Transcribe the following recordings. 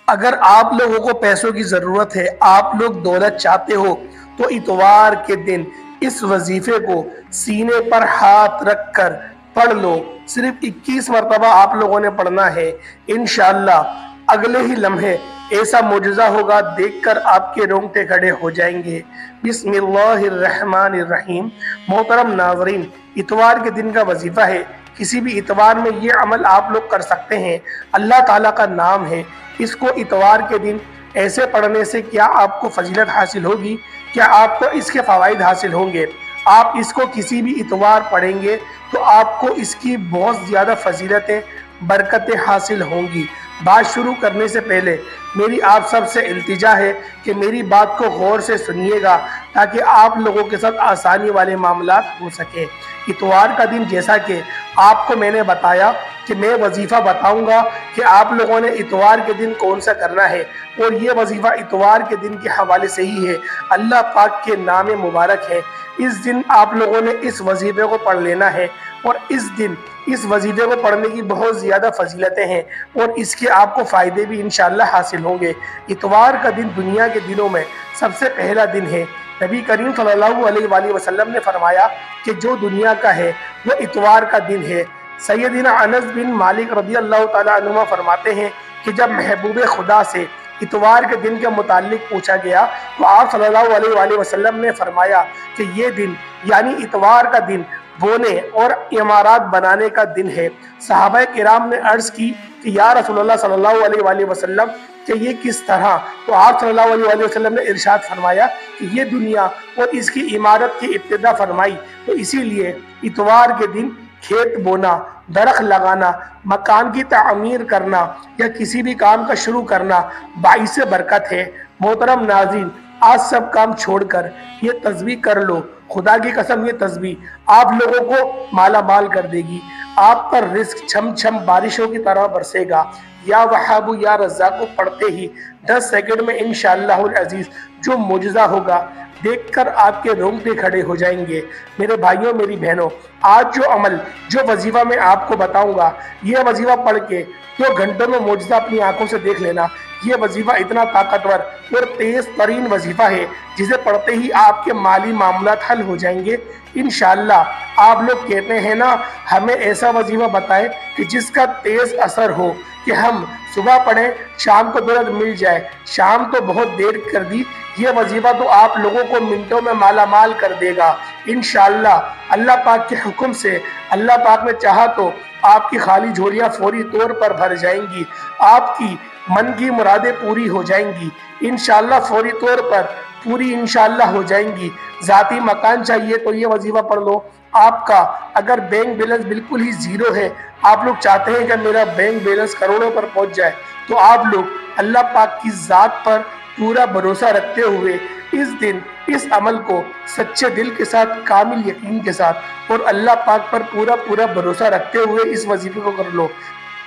اگر آپ لوگوں کو پیسوں کی ضرورت ہے، آپ لوگ دولت چاہتے ہو، تو اتوار کے دن اس وظیفے کو سینے پر ہاتھ رکھ کر پڑھ لو۔ صرف 21 مرتبہ آپ لوگوں نے پڑھنا ہے۔ انشاءاللہ اگلے ہی لمحے ایسا معجزہ ہوگا، دیکھ کر آپ کے رونگٹے کھڑے ہو جائیں گے۔ بسم اللہ الرحمن الرحیم۔ محترم ناظرین، اتوار کے دن کا وظیفہ ہے، کسی بھی اتوار میں یہ عمل آپ لوگ کر سکتے ہیں۔ اللہ تعالیٰ کا نام ہے، اس کو اتوار کے دن ایسے پڑھنے سے کیا آپ کو فضیلت حاصل ہوگی، کیا آپ کو اس کے فوائد حاصل ہوں گے۔ آپ اس کو کسی بھی اتوار پڑھیں گے تو آپ کو اس کی بہت زیادہ فضیلتیں، برکتیں حاصل ہوں گی۔ بات شروع کرنے سے پہلے میری آپ سب سے التجا ہے کہ میری بات کو غور سے سنیے گا تاکہ آپ لوگوں کے ساتھ آسانی والے معاملات ہو سکیں۔ اتوار کا دن، جیسا کہ آپ کو میں نے بتایا کہ میں وظیفہ بتاؤں گا کہ آپ لوگوں نے اتوار کے دن کون سا کرنا ہے، اور یہ وظیفہ اتوار کے دن کے حوالے سے ہی ہے۔ اللہ پاک کے نام مبارک ہے۔ اس دن آپ لوگوں نے اس وظیفے کو پڑھ لینا ہے، اور اس دن اس وظیفے کو پڑھنے کی بہت زیادہ فضیلتیں ہیں، اور اس کے آپ کو فائدے بھی انشاءاللہ حاصل ہوں گے۔ اتوار کا دن دنیا کے دنوں میں سب سے پہلا دن ہے۔ نبی کریم صلی اللہ علیہ وآلہ وسلم نے فرمایا کہ جو دنیا کا ہے وہ اتوار کا دن ہے۔ سیدنا انس بن مالک رضی اللہ تعالیٰ عنہ فرماتے ہیں کہ جب محبوب خدا سے اتوار کے دن کے متعلق پوچھا گیا تو آپ صلی اللہ علیہ وآلہ وسلم نے فرمایا کہ یہ دن یعنی اتوار کا دن بونے اور عمارات بنانے کا دن ہے۔ صحابہ کرام نے عرض کی کہ یا رسول اللہ صلی اللہ علیہ وآلہ وسلم کہ یہ کس طرح؟ تو آپ صلی اللہ علیہ وآلہ وسلم نے ارشاد فرمایا کہ یہ دنیا اور اس کی عمارت کی ابتدا فرمائی تو اسی لیے اتوار کے دن کھیت بونا، درخت لگانا، مکان کی تعمیر کرنا یا کسی بھی کام کا شروع کرنا باعث برکت ہے۔ محترم ناظرین، آج سب کام چھوڑ کر یہ تسبیح کر لو۔ خدا کی قسم یہ تسبیح آپ لوگوں کو مالا مال کر دے گی۔ آپ پر رزق چھم چھم بارشوں کی طرح برسے گا۔ یا وہاب یا رزاق کو پڑھتے ہی 10 سیکنڈ میں انشاءاللہ العزیز جو معجزہ ہوگا دیکھ کر آپ کے رونگٹے کھڑے ہو جائیں گے۔ میرے بھائیوں، میری بہنوں، آج جو عمل، جو وظیفہ میں آپ کو بتاؤں گا، یہ وظیفہ پڑھ کے 2 گھنٹوں میں معجزہ اپنی آنکھوں سے دیکھ لینا۔ یہ وظیفہ اتنا طاقتور اور تیز ترین وظیفہ ہے جسے پڑھتے ہی آپ کے مالی معاملات حل ہو جائیں گے انشاءاللہ۔ آپ لوگ کہتے ہیں نا ہمیں ایسا وظیفہ بتائے کہ جس کا تیز اثر ہو، کہ ہم صبح پڑھیں شام کو دولت مل جائے۔ شام تو بہت دیر کر دی، یہ وظیفہ تو آپ لوگوں کو منٹوں میں مالا مال کر دے گا انشاءاللہ۔ اللہ پاک کے حکم سے اللہ پاک نے چاہا تو آپ کی خالی جھولیاں فوری طور پر بھر جائیں گی، آپ کی من کی مرادیں پوری ہو جائیں گی انشاءاللہ، فوری طور پر پوری انشاءاللہ ہو جائیں گی۔ ذاتی مکان چاہیے تو یہ وظیفہ پڑھ لو۔ آپ کا اگر بینک بیلنس بالکل ہی زیرو ہے، آپ لوگ چاہتے ہیں کہ میرا بینک بیلنس کروڑوں پر پہنچ جائے، تو آپ لوگ اللہ پاک کی ذات پر پورا بھروسہ رکھتے ہوئے اس دن اس عمل کو سچے دل کے ساتھ، کامل یقین کے ساتھ اور اللہ پاک پر پورا بھروسہ رکھتے ہوئے اس وظیفے کو کر لو۔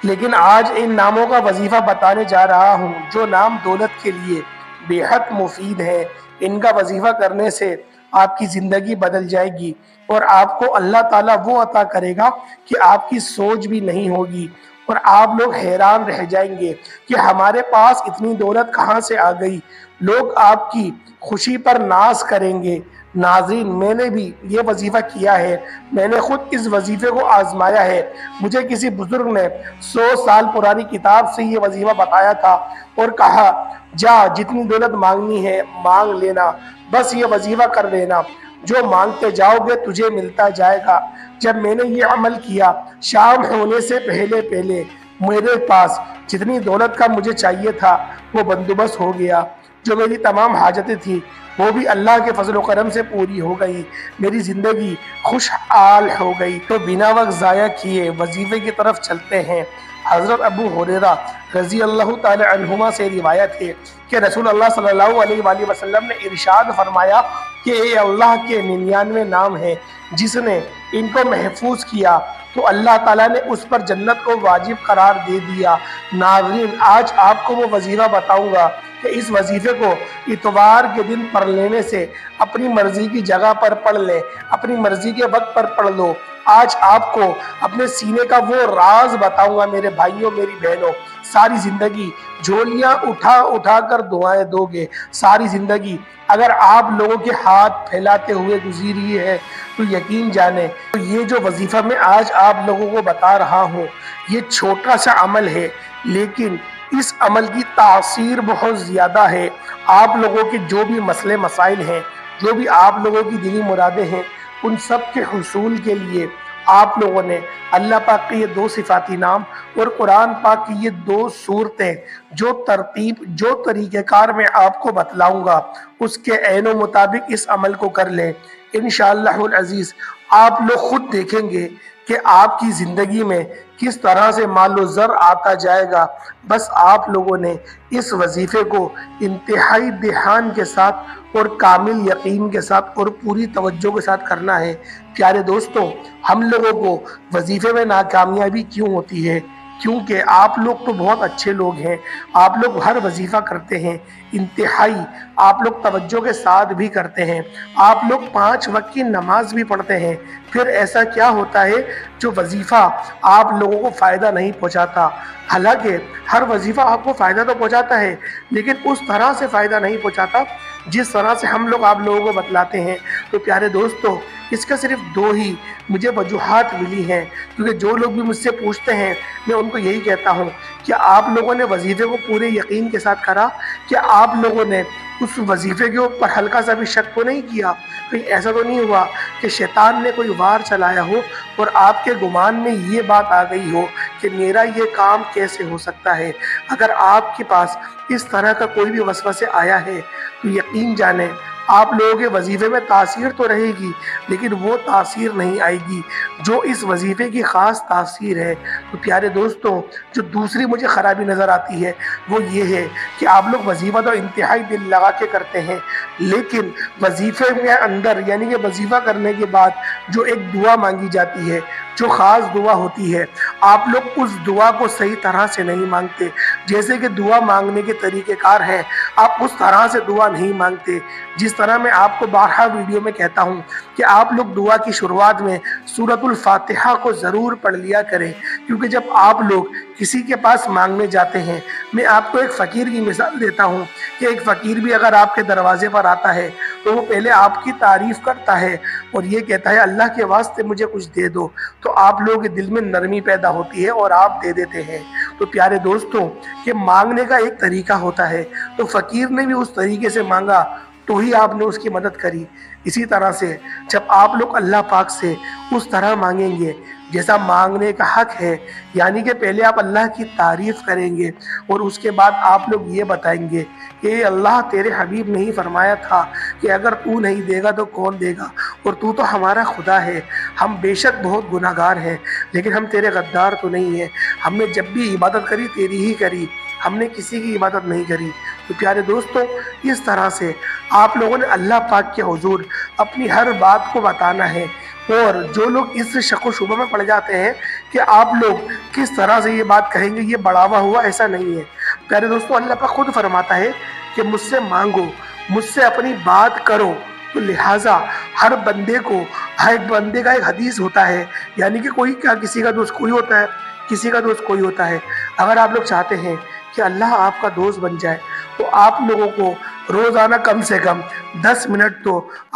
لیکن آج ان ناموں کا وظیفہ بتانے جا رہا ہوں جو نام دولت کے لیے بے حد مفید ہے۔ ان کا وظیفہ کرنے سے آپ کی زندگی بدل جائے گی، اور آپ کو اللہ تعالیٰ وہ عطا کرے گا کہ آپ کی سوچ بھی نہیں ہوگی، اور آپ لوگ حیران رہ جائیں گے کہ ہمارے پاس اتنی دولت کہاں سے آ گئی۔ لوگ آپ کی خوشی پر ناز کریں گے۔ ناظرین، میں نے بھی یہ وظیفہ کیا ہے، میں نے خود اس وظیفے کو آزمایا ہے۔ مجھے کسی بزرگ نے 100 سال پرانی کتاب سے یہ وظیفہ بتایا تھا اور کہا جا جتنی دولت مانگنی ہے مانگ لینا، بس یہ وظیفہ کر لینا، جو مانگتے جاؤ گے تجھے ملتا جائے گا۔ جب میں نے یہ عمل کیا، شام ہونے سے پہلے میرے پاس جتنی دولت کا مجھے چاہیے تھا وہ بندوبست ہو گیا۔ جو میری تمام حاجتیں تھیں وہ بھی اللہ کے فضل و کرم سے پوری ہو گئی۔ میری زندگی خوشحال ہو گئی۔ تو بنا وقت ضائع کیے وظیفے کی طرف چلتے ہیں۔ حضرت ابو ہریرہ رضی اللہ تعالی عنہما سے روایت ہے کہ رسول اللہ صلی اللہ علیہ وآلہ وسلم نے ارشاد فرمایا کہ اے اللہ کے 99 نام ہیں، جس نے ان کو محفوظ کیا تو اللہ تعالیٰ نے اس پر جنت کو واجب قرار دے دیا۔ ناظرین، آج آپ کو وہ وظیفہ بتاؤں گا کہ اس وظیفے کو اتوار کے دن پڑھ لینے سے اپنی مرضی کی جگہ پر پڑھ لیں، اپنی مرضی کے وقت پر پڑھ لو، آج آپ کو اپنے سینے کا وہ راز بتاؤں گا میرے بھائیوں میری بہنوں۔ ساری زندگی جھولیاں اٹھا اٹھا کر دعائیں دو گے، ساری زندگی اگر آپ لوگوں کے ہاتھ پھیلاتے ہوئے گزری ہے تو یقین جانیں تو یہ جو وظیفہ میں آج آپ لوگوں کو بتا رہا ہوں یہ چھوٹا سا عمل ہے، لیکن اس عمل کی تاثیر بہت زیادہ ہے۔ آپ لوگوں کے جو بھی مسئلے مسائل ہیں، جو بھی آپ لوگوں کی دلی مرادیں ہیں، ان سب کے حصول کے لیے آپ لوگوں نے اللہ پاک کے یہ دو صفاتی نام اور قرآن پاک کی یہ دو صورتیں جو ترتیب جو طریقہ کار میں آپ کو بتلاؤں گا اس کے عین و مطابق اس عمل کو کر لیں۔ انشاءاللہ العزیز آپ لوگ خود دیکھیں گے کہ آپ کی زندگی میں کس طرح سے مال و زر آتا جائے گا۔ بس آپ لوگوں نے اس وظیفے کو انتہائی دھیان کے ساتھ اور کامل یقین کے ساتھ اور پوری توجہ کے ساتھ کرنا ہے۔ پیارے دوستوں، ہم لوگوں کو وظیفے میں ناکامیابی کیوں ہوتی ہے؟ کیونکہ آپ لوگ تو بہت اچھے لوگ ہیں، آپ لوگ ہر وظیفہ کرتے ہیں، انتہائی آپ لوگ توجہ کے ساتھ بھی کرتے ہیں، آپ لوگ 5 وقت کی نماز بھی پڑھتے ہیں، پھر ایسا کیا ہوتا ہے جو وظیفہ آپ لوگوں کو فائدہ نہیں پہنچاتا؟ حالانکہ ہر وظیفہ آپ کو فائدہ تو پہنچاتا ہے، لیکن اس طرح سے فائدہ نہیں پہنچاتا جس طرح سے ہم لوگ آپ لوگوں کو بتلاتے ہیں۔ تو پیارے دوستوں، اس کا صرف 2 ہی مجھے وجوہات ملی ہیں، کیونکہ جو لوگ بھی مجھ سے پوچھتے ہیں میں ان کو یہی کہتا ہوں کہ آپ لوگوں نے وظیفے کو پورے یقین کے ساتھ کرا؟ کہ آپ لوگوں نے اس وظیفے کے اوپر ہلکا سا بھی شک تو نہیں کیا؟ کہیں ایسا تو نہیں ہوا کہ شیطان نے کوئی وار چلایا ہو اور آپ کے گمان میں یہ بات آ گئی ہو کہ میرا یہ کام کیسے ہو سکتا ہے؟ اگر آپ کے پاس اس طرح کا کوئی بھی وسوسے آیا ہے تو یقین جانیں آپ لوگوں کے وظیفے میں تاثیر تو رہے گی، لیکن وہ تاثیر نہیں آئے گی جو اس وظیفے کی خاص تاثیر ہے۔ تو پیارے دوستوں، جو دوسری مجھے خرابی نظر آتی ہے وہ یہ ہے کہ آپ لوگ وظیفہ تو انتہائی دل لگا کے کرتے ہیں، لیکن وظیفے میں اندر یعنی کہ وظیفہ کرنے کے بعد جو ایک دعا مانگی جاتی ہے، جو خاص دعا ہوتی ہے، آپ لوگ اس دعا کو صحیح طرح سے نہیں مانگتے۔ جیسے کہ دعا مانگنے کے طریقہ کار ہے، آپ اس طرح سے دعا نہیں مانگتے جس طرح میں آپ کو بارہا ویڈیو میں کہتا ہوں کہ آپ لوگ دعا کی شروعات میں سورۃ الفاتحہ کو ضرور پڑھ لیا کریں، کیونکہ جب آپ لوگ کسی کے پاس مانگنے جاتے ہیں، میں آپ کو ایک فقیر کی مثال دیتا ہوں کہ ایک فقیر بھی اگر آپ کے دروازے پر آتا ہے تو وہ پہلے آپ کی تعریف کرتا ہے اور یہ کہتا ہے اللہ کے واسطے مجھے کچھ دے دو، تو آپ لوگوں کے دل میں نرمی پیدا ہوتی ہے اور آپ دے دیتے ہیں۔ تو پیارے دوستوں، کہ مانگنے کا ایک طریقہ ہوتا ہے، تو فقیر نے بھی اس طریقے سے مانگا تو ہی آپ نے اس کی مدد کری۔ اسی طرح سے جب آپ لوگ اللہ پاک سے اس طرح مانگیں گے جیسا مانگنے کا حق ہے، یعنی کہ پہلے آپ اللہ کی تعریف کریں گے اور اس کے بعد آپ لوگ یہ بتائیں گے کہ اے اللہ، تیرے حبیب نے ہی فرمایا تھا کہ اگر تو نہیں دے گا تو کون دے گا، اور تو تو ہمارا خدا ہے، ہم بے شک بہت گناہ گار ہیں لیکن ہم تیرے غدار تو نہیں ہیں، ہم نے جب بھی عبادت کری تیری ہی کری، ہم نے کسی کی عبادت نہیں کری۔ تو پیارے دوستوں، اس طرح سے آپ لوگوں نے اللہ پاک کے حضور اپنی ہر بات کو بتانا ہے، اور جو لوگ اس شک و شبہ میں پڑ جاتے ہیں کہ آپ لوگ کس طرح سے یہ بات کہیں گے، یہ بڑھاوا ہوا، ایسا نہیں ہے۔ پیارے دوستوں، اللہ پاک خود فرماتا ہے کہ مجھ سے مانگو، مجھ سے اپنی بات کرو، تو لہٰذا ہر بندے کو ہر بندے کا ایک حدیث ہوتا ہے، یعنی کہ کوئی کیا کسی کا دوست کوئی ہوتا ہے، کسی کا دوست کوئی ہوتا ہے۔ اگر آپ لوگ چاہتے ہیں کہ اللہ آپ کا دوست بن جائے تو آپ لوگوں کو روزانہ کم سے کم 10 منٹ تو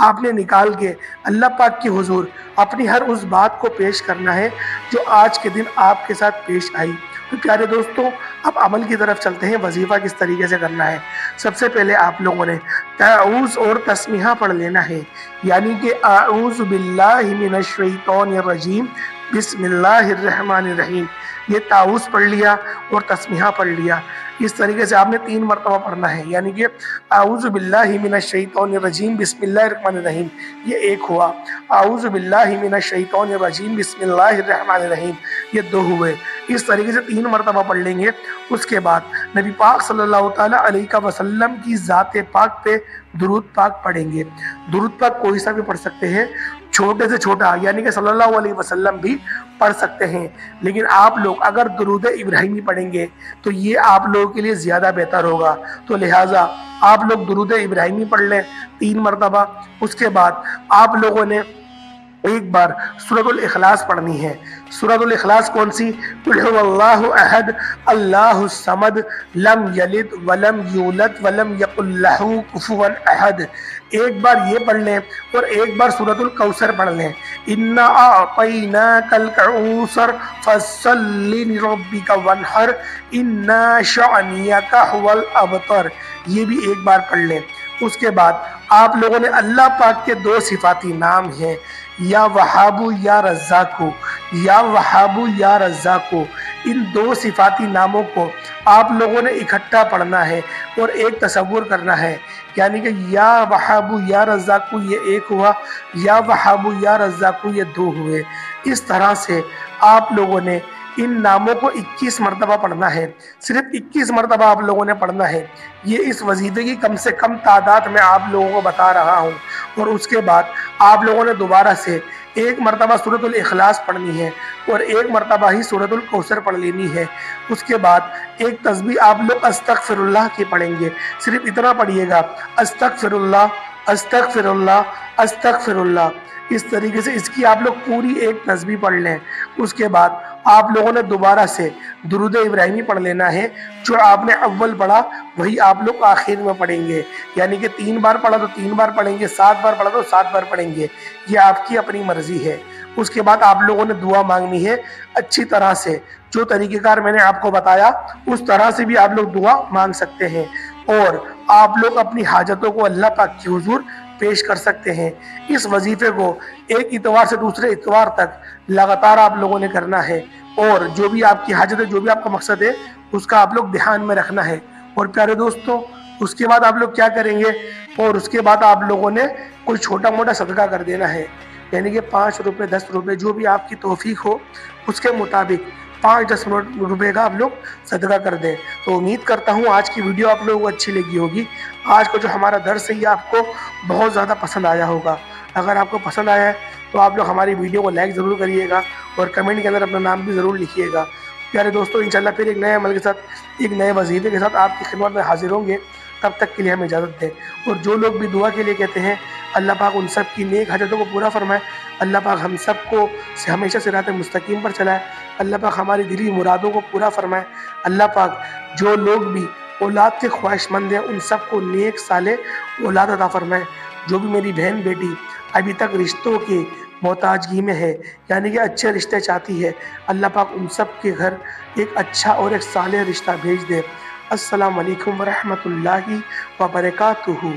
آپ نے نکال کے اللہ پاک کی حضور اپنی ہر اس بات کو پیش کرنا ہے جو آج کے دن آپ کے ساتھ پیش آئی۔ تو پیارے دوستوں، اب عمل کی طرف چلتے ہیں، وظیفہ کس طریقے سے کرنا ہے۔ سب سے پہلے آپ لوگوں نے تعوذ اور تسمیہ پڑھ لینا ہے، یعنی کہ اعوذ باللہ من الشیطان الرجیم بسم اللہ الرحمن الرحیم، یہ تعوذ پڑھ لیا اور تسمیہ پڑھ لیا۔ اس طریقے سے آپ نے 3 مرتبہ پڑھنا ہے، یعنی کہ اعوذ باللہ من الشیطان الرجیم بسم اللہ الرحمن الرحیم، یہ ایک ہوا۔ اعوذ باللہ من الشیطان الرجیم بسم اللہ الرحمن الرحیم، یہ 2 ہوئے۔ اس طریقے سے 3 مرتبہ پڑھ لیں گے۔ اس کے بعد نبی پاک صلی اللہ تعالیٰ علیہ وسلم کی ذات پاک پہ درود پاک پڑھیں گے۔ درود پاک کوئی سا بھی پڑھ سکتے ہیں، چھوٹے سے چھوٹا یعنی کہ صلی اللہ علیہ وسلم بھی پڑھ سکتے ہیں، لیکن آپ لوگ اگر درود ابراہیمی پڑھیں گے تو یہ آپ لوگوں کے لیے زیادہ بہتر ہوگا، تو لہٰذا آپ لوگ درود ابراہیمی پڑھ لیں 3 مرتبہ۔ اس کے بعد آپ لوگوں نے ایک بار سورۃ الاخلاص پڑھنی ہے۔ سورۃ الاخلاص کون سی؟ قل هو اللہ احد اللہ الصمد لم یلد ولم یولد ولم یکن لہ کفوا احد۔ ایک بار یہ پڑھ لیں اور ایک بار سورۃ الکوثر پڑھ لیں، انا اعطیناک الکوثر فصل لربک وانحر ان شانئک هو الابتر، یہ بھی ایک بار پڑھ لیں۔ اس کے بعد آپ لوگوں نے اللہ پاک کے دو صفاتی نام ہیں، یا وہابو یا رزاقو، یا وہابو یا رزاقو، ان دو صفاتی ناموں کو آپ لوگوں نے اکٹھا پڑھنا ہے اور ایک تصور کرنا ہے، یعنی کہ یا وہابو یا رزاقو یہ ایک ہوا، یا وہابو یا رزاقو یہ دو ہوئے۔ اس طرح سے آپ لوگوں نے ان ناموں کو 21 مرتبہ پڑھنا ہے، صرف 21 مرتبہ آپ لوگوں نے پڑھنا ہے۔ یہ اس وظیفے کی کم سے کم تعداد میں آپ لوگوں کو بتا رہا ہوں۔ اور اس کے بعد آپ لوگوں نے دوبارہ سے ایک مرتبہ سورۃ الاخلاص پڑھنی ہے اور ایک مرتبہ ہی سورۃ الکوثر پڑھ لینی ہے۔ اس کے بعد ایک تسبیح آپ لوگ استغفر اللہ کی پڑھیں گے، صرف اتنا پڑھیے گا، استغفر اللہ استغفر اللہ استغفر اللہ۔ اس طریقے سے اس کی آپ لوگ پوری ایک تسبیح پڑھ لیں۔ اس کے بعد آپ لوگوں نے دوبارہ سے درود ابراہیمی پڑھ لینا ہے، جو آپ نے اول پڑھا وہی آپ لوگ آخر میں پڑھیں گے، یعنی کہ 3 بار پڑھا تو 3 بار پڑھیں گے، 7 بار پڑھا تو 7 بار پڑھیں گے، یہ آپ کی اپنی مرضی ہے۔ اس کے بعد آپ لوگوں نے دعا مانگنی ہے اچھی طرح سے، جو طریقہ کار میں نے آپ کو بتایا اس طرح سے بھی آپ لوگ دعا مانگ سکتے ہیں، اور آپ لوگ اپنی حاجتوں کو اللہ پاک کے حضور پیش کر سکتے ہیں۔ اس وظیفے کو ایک اتوار سے دوسرے اتوار تک لگاتار آپ لوگوں نے کرنا ہے، اور جو بھی آپ کی حاجت ہے، جو بھی آپ کا مقصد ہے، اس کا آپ لوگ دھیان میں رکھنا ہے۔ اور پیارے دوستوں، اس کے بعد آپ لوگ کیا کریں گے، اور اس کے بعد آپ لوگوں نے کوئی چھوٹا موٹا صدقہ کر دینا ہے، یعنی کہ 5 روپے 10 روپے جو بھی آپ کی توفیق ہو اس کے مطابق 5-10 روپے کا آپ لوگ صدقہ کر دیں۔ تو امید کرتا ہوں آج کی ویڈیو آپ لوگوں کو اچھی لگی ہوگی، آج کا جو ہمارا درس ہے یہ آپ کو بہت زیادہ پسند آیا ہوگا۔ اگر آپ کو پسند آیا ہے تو آپ لوگ ہماری ویڈیو کو لائک ضرور کریے گا اور کمنٹ کے اندر اپنا نام بھی ضرور لکھیے گا۔ پیارے دوستوں، انشاءاللہ پھر ایک نئے عمل کے ساتھ، ایک نئے وظیفے کے ساتھ آپ کی خدمت میں حاضر ہوں گے۔ تب تک کے لیے ہمیں اجازت دیں، اور جو لوگ بھی دعا کے لیے کہتے ہیں اللہ پاک ان سب کی نیک حاجتوں کو پورا فرمائے، اللہ پاک ہم سب کو ہمیشہ صراط مستقیم پر چلائے، اللہ پاک ہماری دلی مرادوں کو پورا فرمائے، اللہ پاک جو لوگ بھی اولاد کے خواہش مند ہیں ان سب کو نیک صالح اولاد عطا فرمائے۔ جو بھی میری بہن بیٹی ابھی تک رشتوں کی محتاجگی میں ہے، یعنی کہ اچھے رشتے چاہتی ہے، اللہ پاک ان سب کے گھر ایک اچھا اور ایک صالح رشتہ بھیج دے۔ السلام علیکم ورحمۃ اللہ وبرکاتہ۔